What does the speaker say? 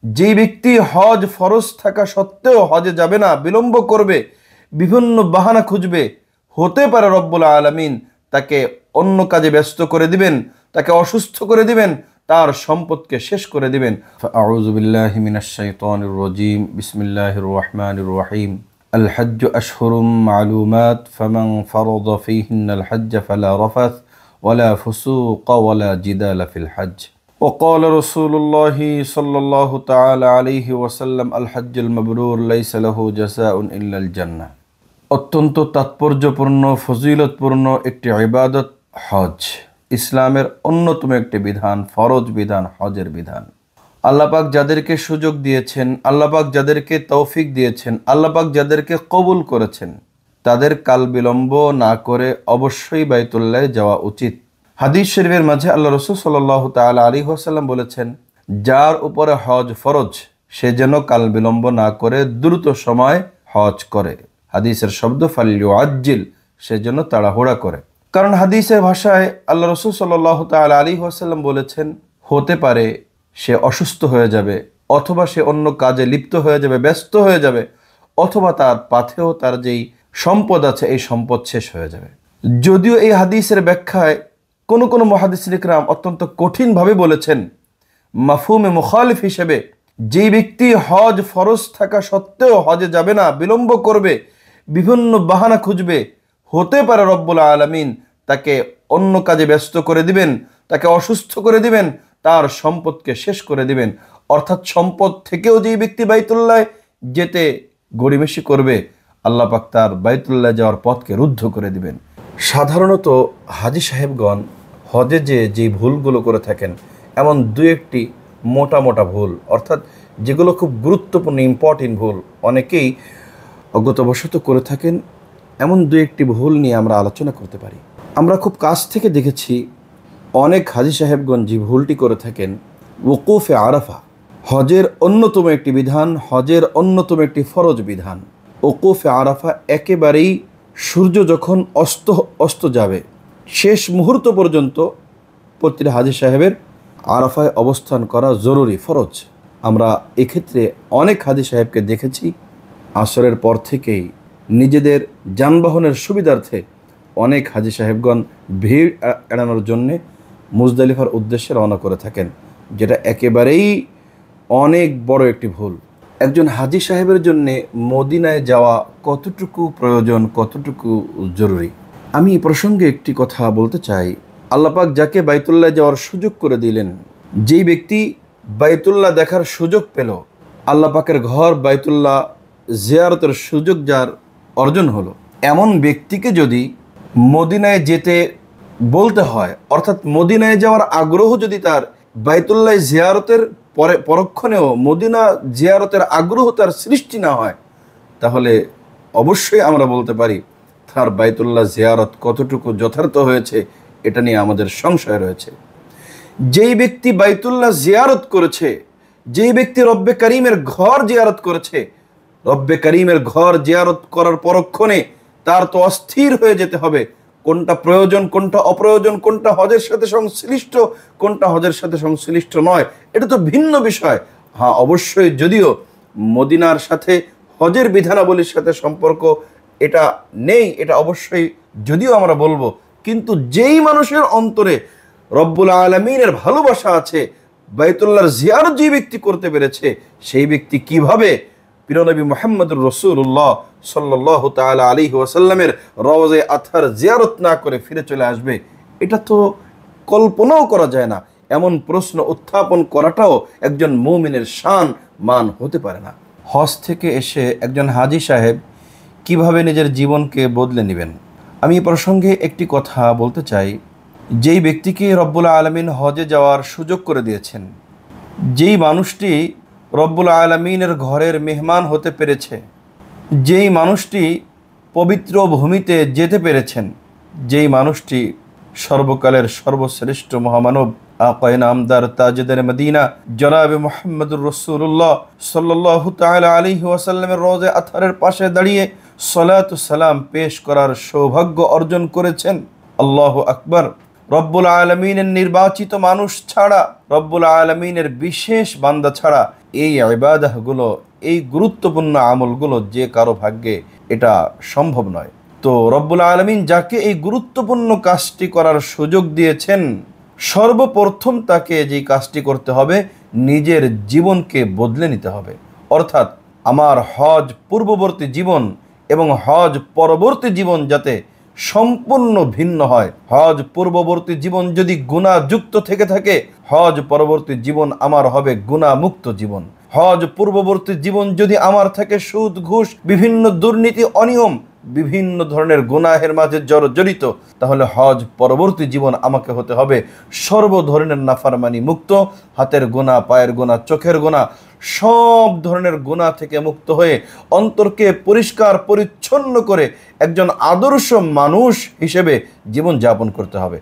যেই ব্যক্তি হজ ফরজ থাকা সত্ত্বেও হজে যাবে না, বিলম্ব করবে, বিভিন্ন বাহানা খুঁজবে, হতে পারে রব্বুল আলামিন তাকে অন্য কাজে ব্যস্ত করে দিবেন, তাকে অসুস্থ করে দিবেন, তার সম্পদকে শেষ করে দিবেন। আউযু বিল্লাহি মিনাশ শাইতানির রাজীম। বিসমিল্লাহির রহমানির রহিম। আল হজ্জু আশহুরুম মালুমাত ফামান ফারাদা ফীহিন্নাল হজ্জ ফালা রাফাথ ওয়ালা ফুসুকা ওয়ালা জিদালা ফিল হজ্জ। وقال رسول الله صلى الله تعالى عليه وسلم الحج المبرور ليس له جزاء إلا الجنة। অত্যন্ত তাৎপর্যপূর্ণ ফজিলতপূর্ণ একটি ইবাদত হজ, ইসলামের অন্যতম একটি বিধান, ফরজ বিধান, হজের বিধান। আল্লাহ পাক যাদেরকে সুযোগ দিয়েছেন, আল্লাহ পাক যাদেরকে তৌফিক দিয়েছেন, আল্লাহ পাক যাদেরকে কবুল করেছেন, তাদের কাল বিলম্ব না করে অবশ্যই বাইতুল্লাহ যাওয়া উচিত। হাদিস শরীফের মাঝে আল্লাহ রাসূল সাল্লাল্লাহু তাআলা আলাইহি ওয়াসাল্লাম বলেছেন, যার উপরে হজ ফরজ সে যেন কাল বিলম্ব না করে দ্রুত সময় হজ করে। হাদিসের শব্দ ফালিউআজ্জিল, সে যেন তাড়াহুড়া করে। কারণ হাদিসের ভাষায় আল্লাহ রাসূল সাল্লাল্লাহু তাআলা আলাইহি ওয়াসাল্লাম বলেছেন, হতে পারে সে অসুস্থ হয়ে যাবে, অথবা সে অন্য কাজে লিপ্ত হয়ে যাবে, ব্যস্ত হয়ে যাবে, অথবা তার পাথেও তার যেই সম্পদ আছে এই সম্পদ শেষ হয়ে যাবে। যদিও এই হাদিসের ব্যাখ্যায় কোনো মুহাদ্দিসিন ইকরাম অত্যন্ত কঠিনভাবে বলেছেন, মাফহুমে মুখালিফ হিসেবে, যেই ব্যক্তি হজ ফরজ থাকা সত্ত্বেও হজে যাবে না, বিলম্ব করবে, বিভিন্ন বাহানা খুঁজবে, হতে পারে রব্বুল আলামিন তাকে অন্য কাজে ব্যস্ত করে দিবেন, তাকে অসুস্থ করে দিবেন, তার সম্পদকে শেষ করে দিবেন। অর্থাৎ সম্পদ থেকেও যেই ব্যক্তি বাইতুল্লাহ যেতে গড়িমেশি করবে, আল্লাহ পাক তার বাইতুল্লাহ যাওয়ার পথকে রুদ্ধ করে দিবেন। সাধারণত হাজী সাহেবগণ হজে যেই ভুলগুলো করে থাকেন, এমন দু একটি মোটা মোটা ভুল, অর্থাৎ যেগুলো খুব গুরুত্বপূর্ণ ইম্পর্টেন্ট ভুল অনেকেই অজ্ঞতাবশত করে থাকেন, এমন দু একটি ভুল নিয়ে আমরা আলোচনা করতে পারি। আমরা খুব কাছ থেকে দেখেছি অনেক হাজী সাহেবগণ যে ভুলটি করে থাকেন, ওকুফে আরাফা, হজের অন্যতম একটি বিধান, হজের অন্যতম একটি ফরজ বিধান। ওকুফে আরাফা একেবারেই সূর্য যখন অস্ত যাবে শেষ মুহূর্ত পর্যন্ত প্রতিটা হাজী সাহেবের আরাফায় অবস্থান করা জরুরি, ফরজ। আমরা এক্ষেত্রে অনেক হাজী সাহেবকে দেখেছি আসরের পর থেকেই নিজেদের যানবাহনের সুবিধার্থে অনেক হাজী সাহেবগণ ভিড় এড়ানোর জন্যে মুজদালিফার উদ্দেশ্যে রওনা করে থাকেন, যেটা একেবারেই অনেক বড় একটি ভুল। একজন হাজী সাহেবের জন্যে মদিনায় যাওয়া কতটুকু প্রয়োজন, কতটুকু জরুরি, আমি এই প্রসঙ্গে একটি কথা বলতে চাই। আল্লাহ পাক যাকে বাইতুল্লাহ যাওয়ার সুযোগ করে দিলেন, যেই ব্যক্তি বাইতুল্লাহ দেখার সুযোগ পেল, আল্লাহ পাকের ঘর বাইতুল্লাহ জিয়ারতের সুযোগ যার অর্জন হলো, এমন ব্যক্তিকে যদি মদিনায় যেতে বলতে হয়, অর্থাৎ মদিনায় যাওয়ার আগ্রহ যদি তার বাইতুল্লাহ জিয়ারতের পরক্ষণেও মদিনা জিয়ারতের আগ্রহ তার সৃষ্টি না হয়, তাহলে অবশ্যই আমরা বলতে পারি তার বাইতুল্লাহ জিয়ারত কতটুকু যথার্থ হয়েছে এটা নিয়ে আমাদের সংশয় রয়েছে। যেই ব্যক্তি বাইতুল্লাহ জিয়ারত করেছে, যেই ব্যক্তি রব্বে করিমের ঘর জিয়ারত করেছে, রব্বে করিমের ঘর জিয়ারত করার পরক্ষণে তার তো অস্থির হয়ে যেতে হবে কোনটা প্রয়োজন, কোনটা অপ্রয়োজন, কোনটা হজের সাথে সংশ্লিষ্ট, কোনটা হজের সাথে সংশ্লিষ্ট নয়, এটা তো ভিন্ন বিষয়। হ্যাঁ, অবশ্যই যদিও মদিনার সাথে হজের বিধানাবলীর সাথে সম্পর্ক এটা নেই, এটা অবশ্যই যদিও আমরা বলবো, কিন্তু যেই মানুষের অন্তরে রব্বুল আলামিনের ভালোবাসা আছে, বাইতুল্লাহর জিয়ারত যে ব্যক্তি করতে পেরেছে, সেই ব্যক্তি কিভাবে প্রিয়নবী মুহাম্মদুর রাসূলুল্লাহ সাল্লাল্লাহু তাআলা আলাইহি ওয়াসাল্লামের রওজা আতহার জিয়ারত না করে ফিরে চলে আসবে, এটা তো কল্পনাও করা যায় না। এমন প্রশ্ন উত্থাপন করাটাও একজন মুমিনের শান মান হতে পারে না। হজ থেকে এসে একজন হাজী সাহেব কিভাবে নিজের জীবনকে বদলে নেবেন, আমি এই প্রসঙ্গে একটি কথা বলতে চাই। যেই ব্যক্তিকে রব্বুল আলামিন হজে যাওয়ার সুযোগ করে দিয়েছেন, যেই মানুষটি রব্বুল আলামিনের ঘরের মেহমান হতে পেরেছে, যেই মানুষটি পবিত্র ভূমিতে যেতে পেরেছেন, যেই মানুষটি সর্বকালের সর্বশ্রেষ্ঠ মহামানব আকায়ে নামদার তাজদার মদিনা জনাবে মুহাম্মদুর রাসূলুল্লাহ সাল্লাল্লাহু তাআলা আলাইহি ওয়াসাল্লামের রওজা আতহারের পাশে দাঁড়িয়ে সালাতু সালাম পেশ করার সৌভাগ্য অর্জন করেছেন। আল্লাহু আকবার। রব্বুল আলামিনের নির্বাচিত মানুষ ছাড়া, রব্বুল আলামিনের বিশেষ বান্দা ছাড়া এই ইবাদাহগুলো, এই গুরুত্বপূর্ণ আমলগুলো যে কারো ভাগ্যে এটা সম্ভব নয়। তো রব্বুল আলামিন যাকে এই গুরুত্বপূর্ণ কাজটি করার সুযোগ দিয়েছেন, সর্বপ্রথম তাকে যেই কাজটি করতে হবে, নিজের জীবনকে বদলে নিতে হবে। অর্থাৎ আমার হজ পূর্ববর্তী জীবন এবং হজ পরবর্তী জীবন যাতে সম্পূর্ণ ভিন্ন হয়। হজ পূর্ববর্তী জীবন যদি গুনাহযুক্ত থেকে থাকে, হজ পরবর্তী জীবন আমার হবে গুনাহমুক্ত জীবন। হজ পূর্ববর্তী জীবন যদি আমার থাকে সুদ, ঘুষ, বিভিন্ন দুর্নীতি, অনিয়ম, বিভিন্ন ধরনের গুনাহের মাঝে জড়িত, তাহলে হজ পরবর্তী জীবন আমাকে হতে হবে সর্ব ধরনের নাফরমানি মুক্ত, হাতের গোনা, পায়ের গোনা, চোখের গোনা, সব ধরনের গোনা থেকে মুক্ত হয়ে অন্তরকে পরিষ্কার পরিচ্ছন্ন করে একজন আদর্শ মানুষ হিসেবে জীবন যাপন করতে হবে।